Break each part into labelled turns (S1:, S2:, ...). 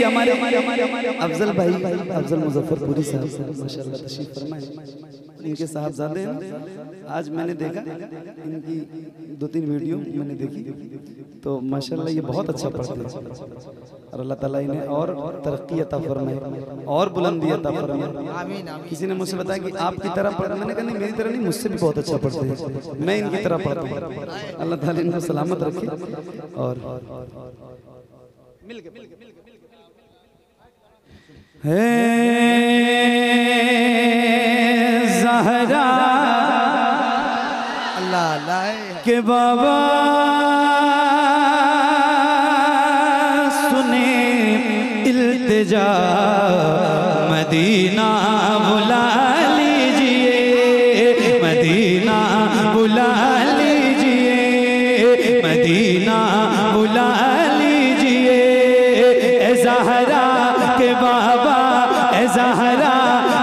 S1: हमारे अफजल भाई अफजल मुजफ्फरपुरी साहब माशाल्लाह तशरीफ फरमाए। इनके साहबजादे हैं। आज मैंने देखा इनकी 2-3 वीडियो मैंने देखी तो माशाल्लाह ये बहुत अच्छा पढ़ते हैं और अल्लाह ताला इन्हें और तरक्की अता फरमाए और बुलंदी अता फरमाए। आमीन। किसी ने मुझसे बताया कि आपकी तरह पढ़, मैंने कहा नहीं मेरी तरह नहीं, मुझसे भी बहुत अच्छा पढ़ते हैं, मैं इनकी तरह पढ़ता हूँ। अल्लाह ताला इनको सलामत रखे और है ज़हरा
S2: अल्लाह अल्लाह
S1: के बाबा सुने इल्तिजा मदीना बुला लीजिए, मदीना बुला लीजिए, मदीना बुला लीजिए। ए ज़हरा के बाबा, ए ज़हरा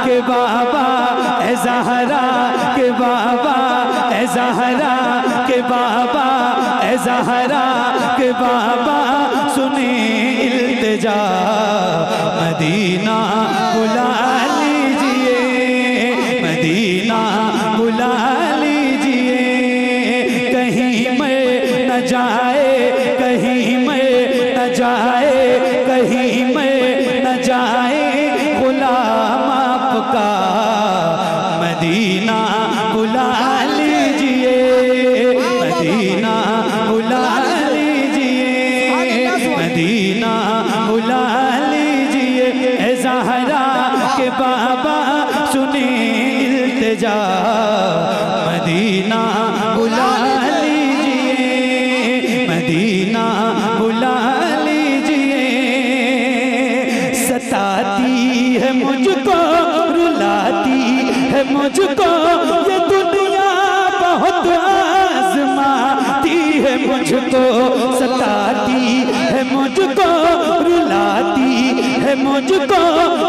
S1: के बाबा, ए ज़हरा के बाबा, ए ज़हरा के बाबा, ए ज़हरा के बाबा सुने इल्तिजा मदीना बुला लीजिए, मदीना बुला लीजिए। कहीं मैं न जाए, कहीं मैं न जाए, कहीं मैं न जाए गुलाम आपका, मदीना बुला लीजिए, मदीना बुला लीजिए, मदीना बुला लीजिए। ए ज़हरा के बाबा सुने इल्तिजा मदीना बुला लीजिए, मदीना बुला लीजिए। सताती है मुझको, रुलाती है मुझको ये दुनिया, बहुत आज़माती है मुझको, सताती है मुझको, रुलाती है मुझको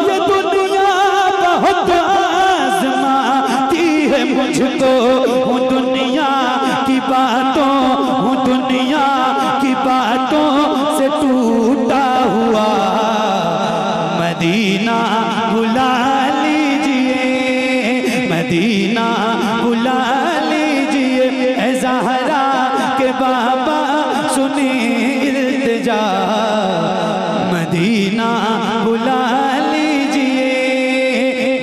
S1: ये दुनिया, बहुत आज़माती है मुझको। हूँ दुनिया की बातों, हूँ दुनिया की बातों से टूटा हुआ, मदीना बुला लीजिए, मदीना बुला लीजिए। ए ज़हरा के बाबा सुने इल्तिजा मदीना बुला लीजिए,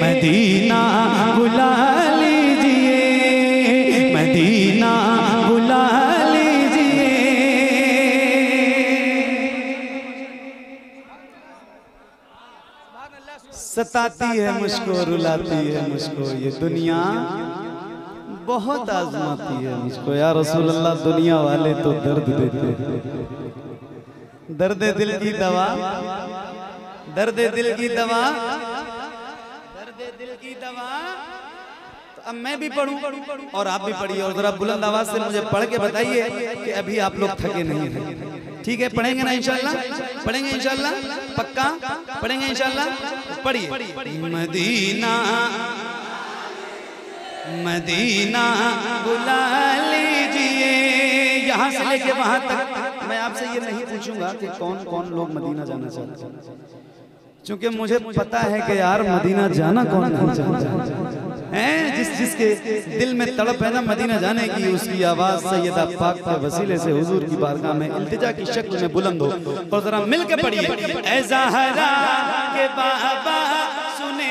S1: मदीना बुला लीजिए, मदीना बुला लीजिए। सताती है मुझको, रुलाती है मुझको ये दुनिया, बहुत आजमाती है मुझको। या रसूल अल्लाह दुनिया वाले तो दर्द देते, दर्द दिल की दवा, दर्द दिल की दवा, दर्द दिल की दवा। तो अब मैं भी पढ़ूं और आप भी पढ़िए और जरा बुलंद आवाज से मुझे पढ़ के बताइए कि अभी आप लोग थके नहीं हैं। ठीक है, पढ़ेंगे ना इंशाल्लाह, पढ़ेंगे इंशाल्लाह, पक्का पढ़ेंगे इंशाल्लाह। पढ़िए। मदीना मदीना बुला लीजिए। यहाँ से लेके वहां तक मैं आपसे ये नहीं पूछूंगा कि कौन कौन लोग मदीना जाना चाहते हैं, क्योंकि मुझे पता है कि यार मदीना जाना कौन नहीं चाहता है। जिसके दिल में तड़प है ना मदीना जाने की, उसकी आवाज सैयदा पाक के वसीले से हुजूर की बारगाह में इल्तिजा की शक्ल में बुलंद हो। और जरा मिल के पढ़िए। ए ज़हरा के बाबा सुने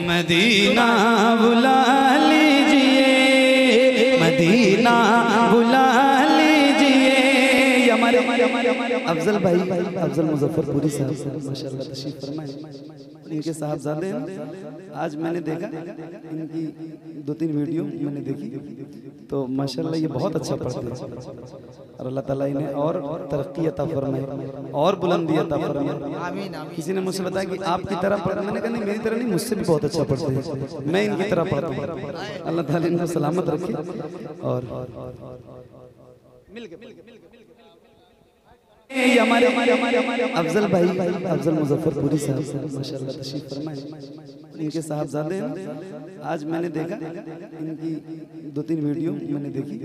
S1: मदीना बुला लीजिए, मदीना बुला लीजिए। हमारे अफजल भाई अफजल मुजफ्फरपुरी साहब माशाल्लाह तशरीफ फरमाए। इनके साहबजादे हैं। आज मैंने देखा इनकी 2-3 वीडियो मैंने देखी तो माशाल्लाह ये बहुत अच्छा पढ़ते हैं और अल्लाह ताला इन्हें और तरक्की अता फरमाए और बुलंदी अता फरमाए। आमीन। किसी ने मुझसे बताया कि आपकी तरह पढ़, मैंने कहा नहीं मेरी तरह नहीं, मुझसे भी बहुत अच्छा पढ़ते हैं, मैं इनकी तरह पढ़ता हूँ। अल्लाह ताला इनको सलामत रखे और हमारे अफजल भाई अफजल मुजफ्फरपुरी साहब माशाल्लाह तशरीफ फरमाए। इनके साहबजादे हैं। आज मैंने देखा इनकी 2-3 वीडियो मैंने देखी,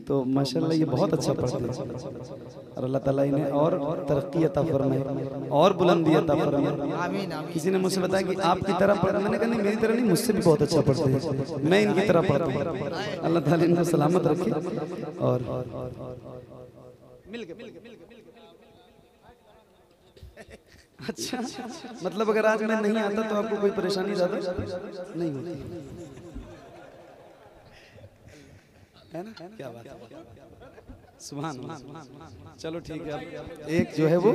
S1: तो माशाल्लाह ये बहुत अच्छा पढ़ते हैं और अल्लाह ताला इन्हें और तरक्की अता फरमाए और बुलंदी अता फरमाए। किसी ने मुझसे बताया कि आपकी तरह पढ़ना, मैंने कहा नहीं मेरी तरह नहीं, मुझसे भी बहुत अच्छा पढ़ते हैं, मैं इनकी तरह पढ़ता हूँ। अल्लाह ताला इनको सलामत रखे और अच्छा मतलब अगर आज मैं नहीं आता तो आपको कोई परेशानी ज्यादा नहीं होती है ना? क्या बात है, सुभान अल्लाह। चलो ठीक है, अब एक जो है वो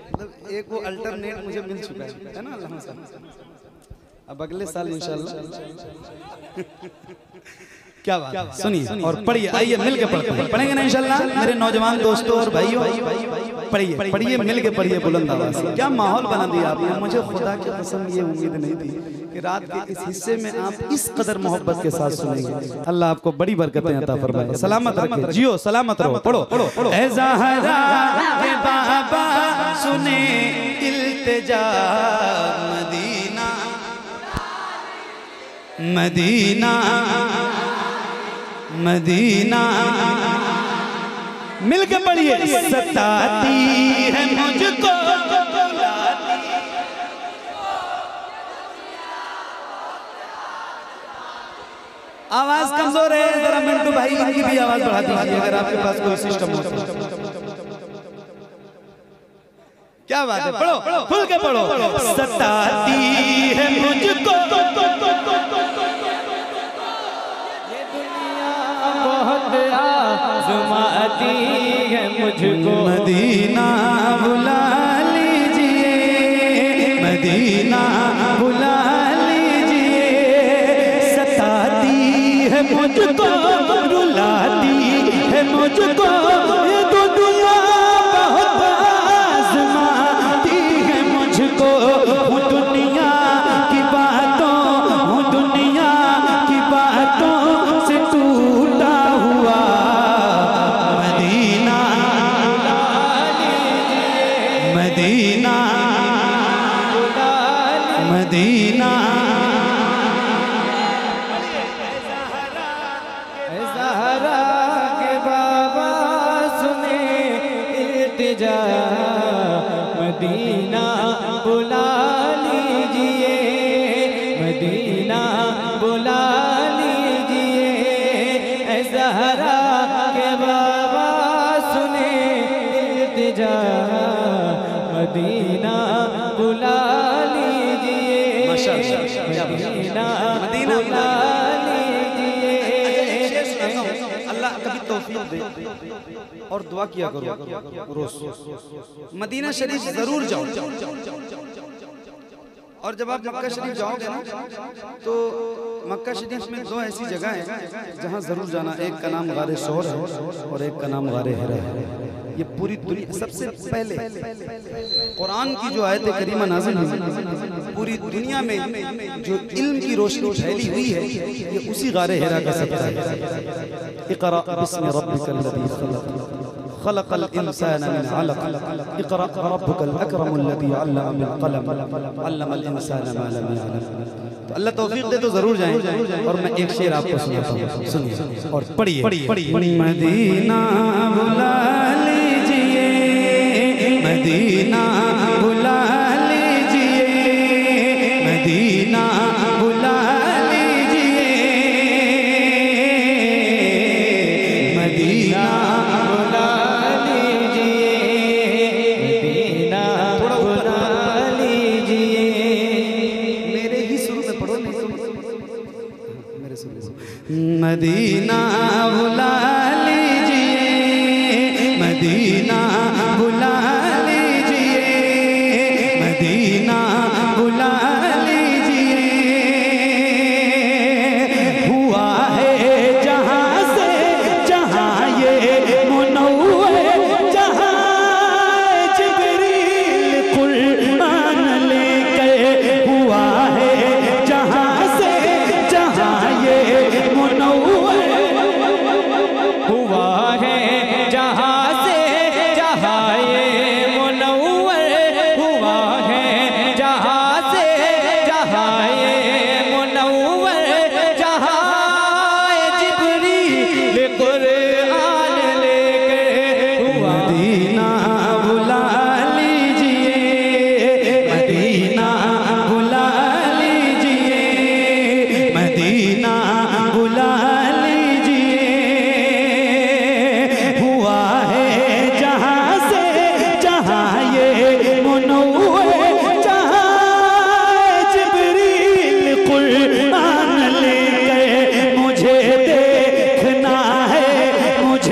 S1: मतलब एक वो अल्टरनेट मुझे मिल चुका है ना अल्लाह से। अब अगले साल इंशाल्लाह क्या बात, सुनिए और पढ़िए, आइए मिलके पढ़ते हैं, पढ़ेंगे ना इंशाल्लाह मेरे नौजवान दोस्तों और भाइयों। पढ़िए पढ़िए मिलके पढ़िए बुलंद आवाज से। क्या माहौल बना दिया आपने, मुझे खुदा की कसम ये उम्मीद नहीं थी कि रात के इस हिस्से में आप इस कदर मोहब्बत के साथ सुनेंगे। अल्लाह आपको बड़ी बरकतें अता फरमाए, सलामत रखे, जियो सलामत रहो। पढ़ो पढ़ो पढ़ो। ऐ ज़हरा के बाबा सुने इल्तिजा, मदीना मदीना मदीना मिलके पढ़िए। सताती है मुझको आवाज कमजोर है, जरा मिंटू भाई इनकी भी आवाज बढ़ा दीजिए अगर आपके पास कोई सिस्टम हो। क्या बात है, पढ़ो खुल के पढ़ो। सताती है मुझको बहुत आज़माती है मुझको, मदीना बुला लीजिए, मदीना बुला लीजिए। सताती है मुझको रुलाती है मुझको, ये दुनिया बहुत आज़माती है मुझको। हूँ दुनिया की बातों, हूँ दुनिया की बातों से टूटा हुआ, मदीना मदीना मदीना। ज़हरा के बाबा सुने इल्तिजा, मदीना बुला लीजिए, मदीना बुला लीजिए। ज़हरा के बाबा सुने इल्तिजा, मदीना बुला लीजिए, मदीना बुला लीजिए। अल्लाह कभी तौफीक दे और दुआ किया करो रोज, मदीना शरीफ जरूर जाओ। और जब आप मक्का शरीफ जाओगे ना तो मक्का शरीफ में 2 ऐसी जगह हैं जहाँ जरूर जाना। एक का नाम गारे शौर है और एक का नाम गारे हिरा है। ये पूरी दुनिया सबसे पहले कुरान की जो आयत करीमा नाज़िल हुई पूरी दुनिया में जो इल्म की रोशनी फैली हुई है ये उसी गारे हिरा का सदका है। इक़रा बिस्मि रब्बिकल लज़ी खलक़, खलक़ल इंसान मिन अलक़, इक़रा रब्बुकल अकरमुल लज़ी अल्लम बिल क़लम, अल्लमल इंसान मा लम यअलम। तो अल्लाह तौफीक दे तो जरूर जाएं। और मैं एक शेर आपको सुनाता हूँ, सुनिए और पढ़िए। मदीना बुला लीजिए, मदीना बुला लीजिए, मदीना बुला लीजिए, मदीना बुला लीजिए, मदीना बुला लीजिए। मेरे ही सुर में पढ़ो, मेरे सुर में। मदीना बुला लीजिए, मदीना बुला लीजिए,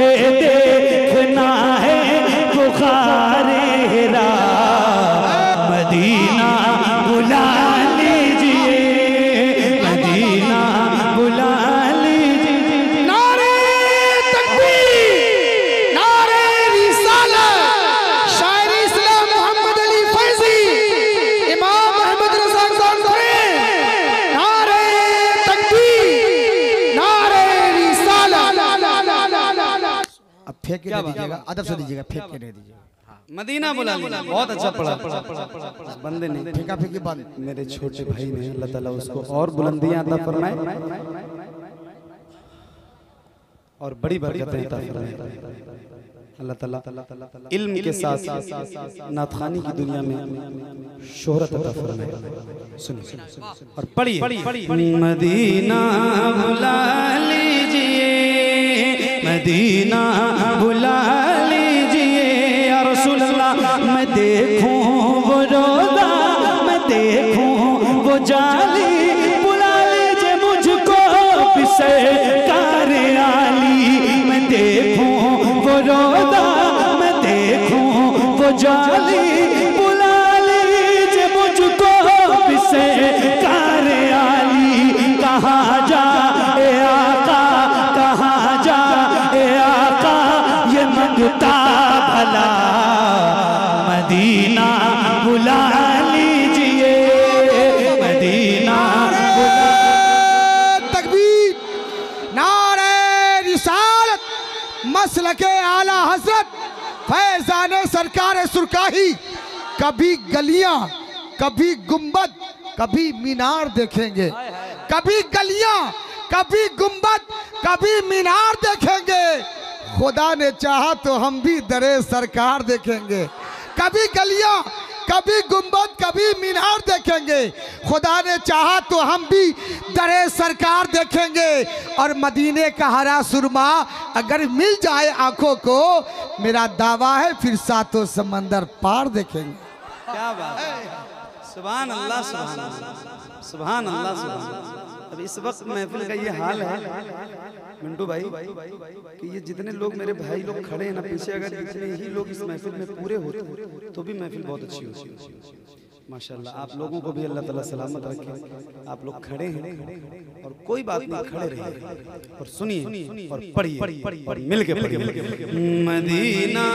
S1: मुझे देखना है बुखारे हिरा, मदीना बुला लीजिए, मदीना बुला लीजिए।
S2: नारे तकबीर, नारे रिसालत, शायर इस्लाम मोहम्मद अली फैजी, इमाम अहमद रज़ा ज़ानफ़ी। नारे तकबीर, नारे रिसालत। अब फेंक के दे दीजिएगा, अदब से दीजिएगा, फेंक के दे दीजिएगा।
S1: मदीना बुला लीजिए। बहुत अच्छा पढ़ा बंदे ने,
S2: फेंका फेंकी बंद।
S1: मेरे छोटे भाई ने, अल्लाह ताला उसको और बुलंदियां अता फरमाए और बड़ी बरकतें अता फरमाए। अल्लाह ताला इल्म के साथ नातखानी की दुनिया में शोहरत अता फरमाए। सुनिए और पढ़िए। मदीना बुला लीजिए, मदीना बुला लीजिए या रसूल अल्लाह। मैं देखूं वो रोज़ा, मैं देखूं वो जाली, बुला लीजिए मुझको पिसे कारे आली। मैं देखूं वो रोज़ा, मैं देखूं वो जाली, बुला लीजिए मुझको पिसे कारे आली। कहाँ जा ए आका, कहाँ जा ए आका, ये मंगता भला, मदीना बुला लीजिए, मदीना बुला।
S2: तकबीर, नारे रिसालत, मसलके आला हजरत फैजान सरकार सुरकाही। कभी गलियां, कभी गुंबद, कभी मीनार देखेंगे, कभी गलियां, कभी गुंबद, कभी मीनार देखेंगे। खुदा ने चाहा तो हम भी दरे सरकार देखेंगे। कभी गलियां, कभी गुंबद, कभी मीनार देखेंगे। खुदा ने चाहा तो हम भी दरे सरकार देखेंगे। और मदीने का हरा सुरमा अगर मिल जाए आंखों को, मेरा दावा है फिर सातों समंदर पार देखेंगे।
S1: क्या बात है, सुभान अल्लाह, सुभान अल्लाह, सुभान अल्लाह, सुभान अल्लाह। अब इस वक्त महफिल का ये हाल है मिंटू भाई कि ये जितने लोग मेरे भाई लोग खड़े हैं ना पीछे, अगर इतने ही लोग इस महफिल में पूरे होते तो भी महफिल बहुत अच्छी होती। माशाल्लाह, आप लोगों को भी अल्लाह ताला सलामत रखे। आप लोग खड़े हैं और कोई बात नहीं, खड़े रहिए और सुनिए और पढ़िए और मिलके पढ़िए। मदीना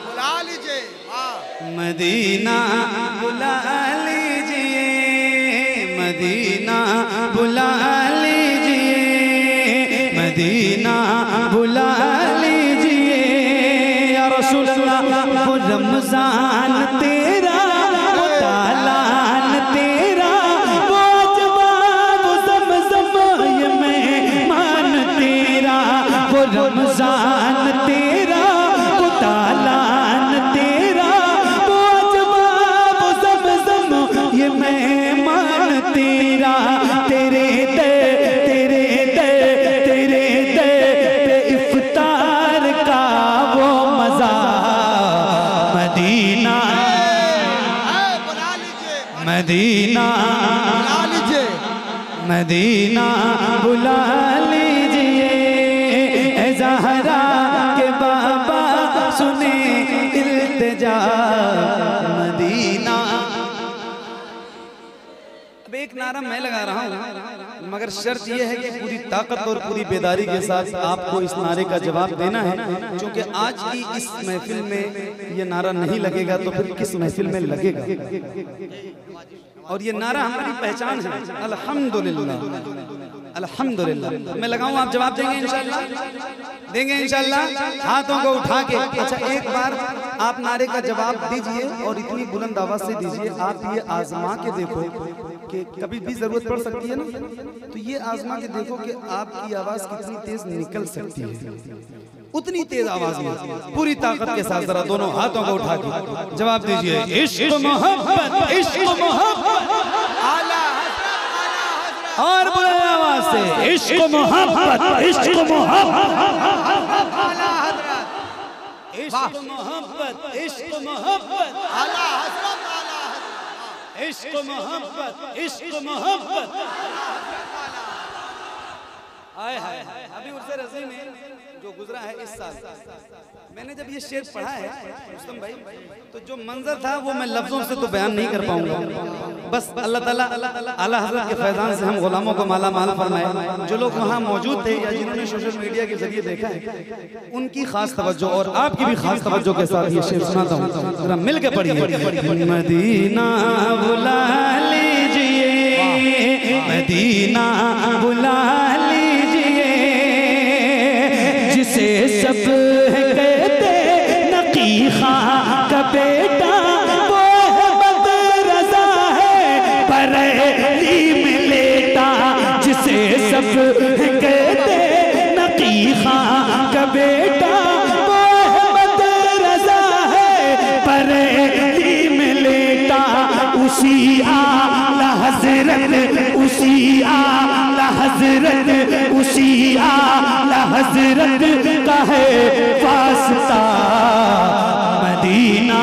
S2: बुला लीजिए,
S1: मदीना बुला लीजिए, मदीना बुला लीजिए, मदीना बुला लीजिए या रसूल अल्लाह। वो रमजान तेरा, वो तालान तेरा, वो अजवा, वो ज़मज़म, ये मेहमान तेरा। वो रमजान तेरा, वो तालान तेरा, वो अजवा, वो ज़मज़म, ये मेहमान तेरा। तेरे दे, तेरे दे, तेरे दे पे इफ्तार का वो मजा, मदीना मदीना
S2: बुला लीजिए,
S1: मदीना बुला लीजिए। ए ज़हरा के बाबा सुने इल्तिजा, मदीना। अब एक नारा मैं लगा रहा हूँ, मगर शर्त यह है कि पूरी ताकत और पूरी बेदारी के साथ आपको इस नारे का जवाब देना है। क्योंकि आज की इस महफिल में ये नारा नहीं लगेगा तो फिर किस महफिल में लगेगा। और ये नारा हमारी पहचान है, अल्हम्दुलिल्लाह, अल्हम्दुलिल्लाह। मैं लगाऊं, आप जवाब देंगे इंशाल्लाह, देंगे इंशाल्लाह, हाथों को उठा के। अच्छा, एक बार आप नारे का जवाब दीजिए और इतनी बुलंद आवाज से दीजिए। आप ये आजमा के देखो कि कभी भी जरूरत पड़ सकती है ना, तो ये आजमा के देखो कि आपकी आवाज कितनी तेज निकल सकती है। उतनी तेज आवाज में पूरी ताकत के साथ जरा दोनों हाथों को उठा के जवाब दीजिए। इश्क मोहब्बत, इश्क मोहब्बत, और बुलंद आवाज से इश्क मोहब्बत, इश्क मोहब्बत, इश्क मोहब्बत, इश्क मोहब्बत, इश्क मोहब्बत, इश्क मोहब्बत। हाय हाय, अभी उर्से रज़ी में जो गुजरा है इस साल, मैंने जब ये शेर पढ़ा है रुस्तम भाई, तो जो मंजर था वो मैं लफ्जों से तो बयान नहीं कर पाऊंगा। बस अल्लाह ताला आला हज़रत के फैज़ान से हम गुलामों को माला माल फरमाए। जो लोग वहाँ मौजूद थे या जिन्होंने सोशल मीडिया के जरिए देखा है, उनकी खास तवज्जो और आपकी भी खास तवज्जो के साथ ये शेर सुनाता हूँ, जरा मिल के पढ़िए। मदीना बुला लीजिए, मदीना बुला लीजिए, जिसे सब कहते नकी खां का बेटा, वो मदरसा है बरेली में लेटा। जिसे सब कहते नकी खां का बेटा, वो मदरसा है बरेली में लेटा। उसी आला हज़रत, उसी आला हज़रत, उसी आला हज़रत का है वास्ता मदीना।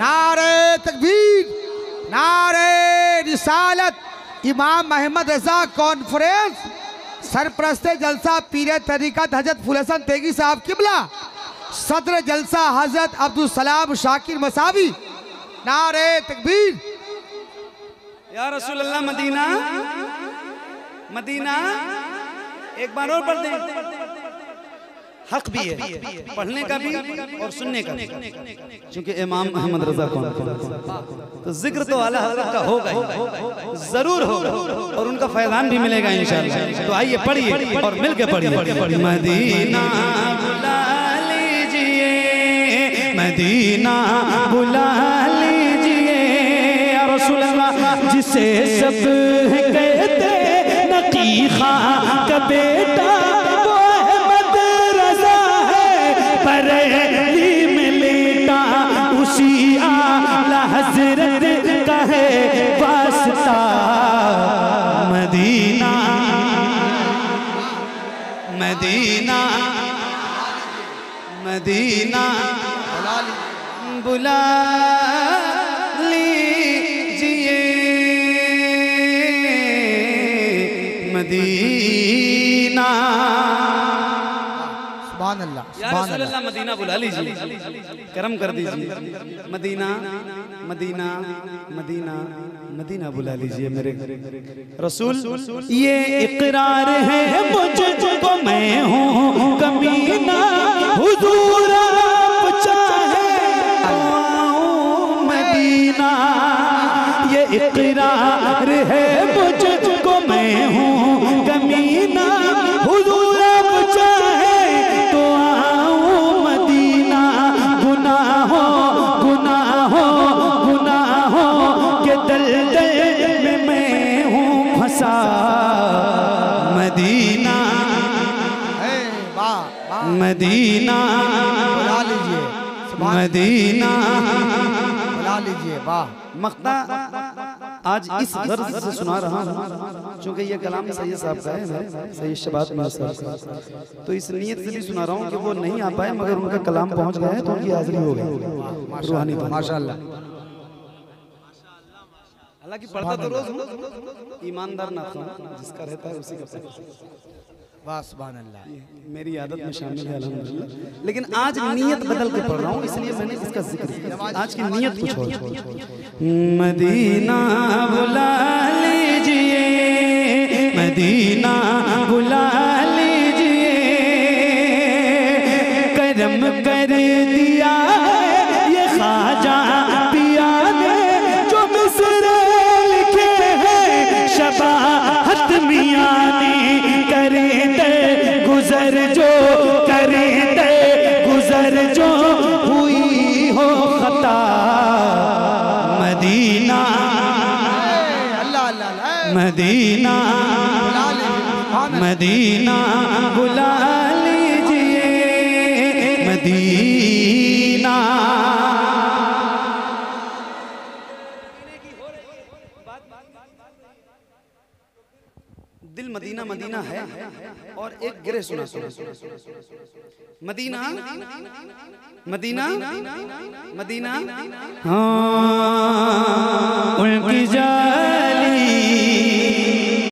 S2: नारे तकबीर, नारे रिसालत। इमाम अहमद रजा कॉन्फ्रेंस, सरप्रस्ते जलसा पीर तरीक़त हजरत फूल हसन तेगी साहब किबला, सदर जलसा हजरत अब्दुल सलाम शाकिर मसावी। नारे तकबीर।
S1: या रसूल अल्लाह मदीना, मदीना एक बार और पढ़ दें। हक भी है पढ़ने का भी और सुनने का भी, क्योंकि इमाम अहमद रजा कौन, तो जिक्र तो आला हज़रत का होगा ही, जरूर होगा, और उनका फैज़ान भी मिलेगा इंशाअल्लाह। तो आइए पढ़िए और मिल के पढ़िए। मदीना बुला लीजिए, मदीना बुला लीजिए, या रसूल अल्लाह, जिसे सब कहते नकी खां का बेटा, वो मदरसा है बरेली में लेटा। उसी आला हज़रत का है वास्ता मदीना, मदीना, मदीना बुला लीजिए, मदीना।
S2: सुभान अल्लाह,
S1: या रसूल अल्लाह मदीना बुला लीजिए, करम कर दीजिए। मदीना, मदीना, मदीना, मदीना बुला लीजिए मेरे रसूल। ये इकरार है मुझको मैं हूँ कमीना, हुजूर आप चाहे आऊं मदीना। ये इकरार है मुझको मैं हूँ कमीना, हुजूर आप चाहे तो आऊं मदीना। गुनाहों गुनाहों गुनाहों के दलदल में मैं हूँ फंसा मदीना, मदीना
S2: बुला लीजिए,
S1: मदीना
S2: बुला लीजिए। वाह।
S1: मक्ता आज इस गर्ज से सुना रहा हूँ, क्योंकि ये कलाम सैयद साहब का है, सैयद शबात में साहब का, तो इस नियत से भी सुना रहा हूँ कि वो नहीं आ पाए, मगर उनका कलाम पहुँच गया है तो उनकी हाजिरी हो गई रूहानी।
S2: माशाअल्लाह।
S1: हालांकि पढ़ता तो रोज ईमानदार ना था, जिसका रहता है उसी का।
S2: वाह सुभान अल्लाह।
S1: मेरी आदत में शामिल है अल्हम्दुलिल्लाह, लेकिन आज नियत बदल के पढ़ रहा हूँ, इसलिए मैंने इसका जिक्र किया। आज की नियत कुछ और। मदीना बुला लीजिए, मदीना बुला लीजिए, करम कर दिया ये ख्वाजा पिया ने, जो मिस्र लिखे हैं शबाहत मियां ने। करें दे गुजर जो, करें दे गुजर जो हुई हो खता मदीना,
S2: अल्लाह अल्लाह।
S1: मदीना, मदीना बुला लीजिए, मदीना। दिल मदीना मदीना है, और एक गिरे सुना मदीना, मदीना, मदीना। हाँ उनकी जा